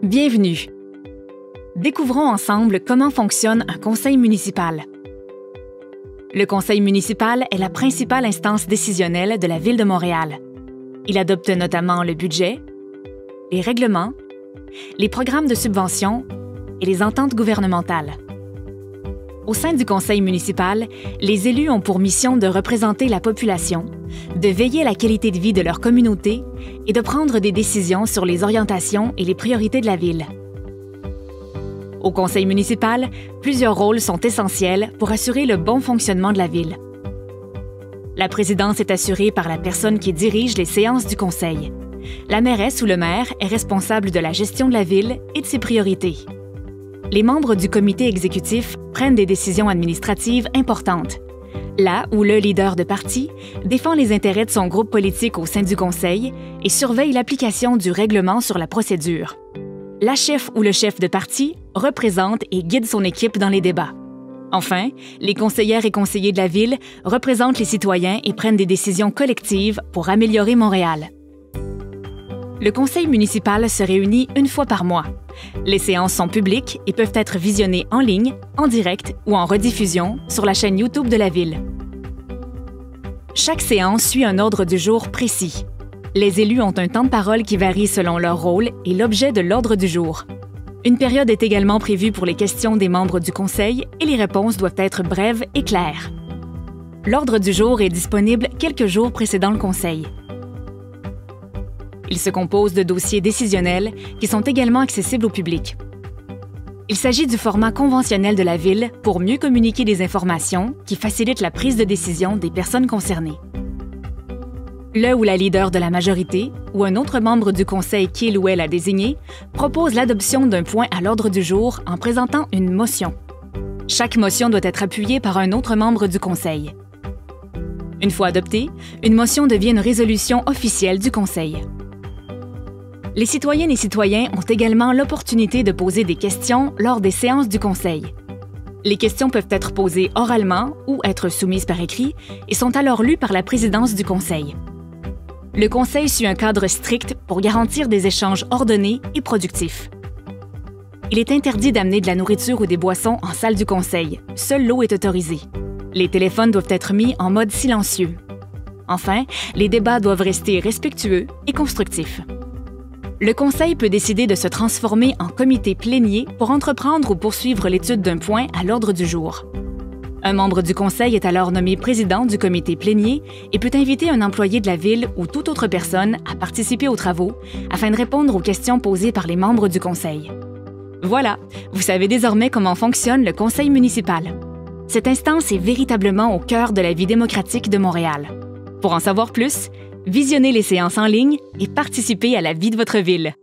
Bienvenue! Découvrons ensemble comment fonctionne un conseil municipal. Le conseil municipal est la principale instance décisionnelle de la Ville de Montréal. Il adopte notamment le budget, les règlements, les programmes de subvention et les ententes gouvernementales. Au sein du conseil municipal, les élus ont pour mission de représenter la population, de veiller à la qualité de vie de leur communauté et de prendre des décisions sur les orientations et les priorités de la ville. Au conseil municipal, plusieurs rôles sont essentiels pour assurer le bon fonctionnement de la ville. La présidence est assurée par la personne qui dirige les séances du conseil. La mairesse ou le maire est responsable de la gestion de la ville et de ses priorités. Les membres du comité exécutif prennent des décisions administratives importantes. Là où le leader de parti défend les intérêts de son groupe politique au sein du conseil et surveille l'application du règlement sur la procédure. La chef ou le chef de parti représente et guide son équipe dans les débats. Enfin, les conseillères et conseillers de la ville représentent les citoyens et prennent des décisions collectives pour améliorer Montréal. Le conseil municipal se réunit une fois par mois. Les séances sont publiques et peuvent être visionnées en ligne, en direct ou en rediffusion sur la chaîne YouTube de la ville. Chaque séance suit un ordre du jour précis. Les élus ont un temps de parole qui varie selon leur rôle et l'objet de l'ordre du jour. Une période est également prévue pour les questions des membres du conseil et les réponses doivent être brèves et claires. L'ordre du jour est disponible quelques jours précédant le conseil. Il se compose de dossiers décisionnels qui sont également accessibles au public. Il s'agit du format conventionnel de la Ville pour mieux communiquer des informations qui facilitent la prise de décision des personnes concernées. Le ou la leader de la majorité ou un autre membre du conseil qu'il ou elle a désigné propose l'adoption d'un point à l'ordre du jour en présentant une motion. Chaque motion doit être appuyée par un autre membre du conseil. Une fois adoptée, une motion devient une résolution officielle du conseil. Les citoyennes et citoyens ont également l'opportunité de poser des questions lors des séances du conseil. Les questions peuvent être posées oralement ou être soumises par écrit et sont alors lues par la présidence du conseil. Le conseil suit un cadre strict pour garantir des échanges ordonnés et productifs. Il est interdit d'amener de la nourriture ou des boissons en salle du conseil. Seule l'eau est autorisée. Les téléphones doivent être mis en mode silencieux. Enfin, les débats doivent rester respectueux et constructifs. Le conseil peut décider de se transformer en comité plénier pour entreprendre ou poursuivre l'étude d'un point à l'ordre du jour. Un membre du conseil est alors nommé président du comité plénier et peut inviter un employé de la ville ou toute autre personne à participer aux travaux afin de répondre aux questions posées par les membres du conseil. Voilà, vous savez désormais comment fonctionne le conseil municipal. Cette instance est véritablement au cœur de la vie démocratique de Montréal. Pour en savoir plus, visionnez les séances en ligne et participez à la vie de votre ville.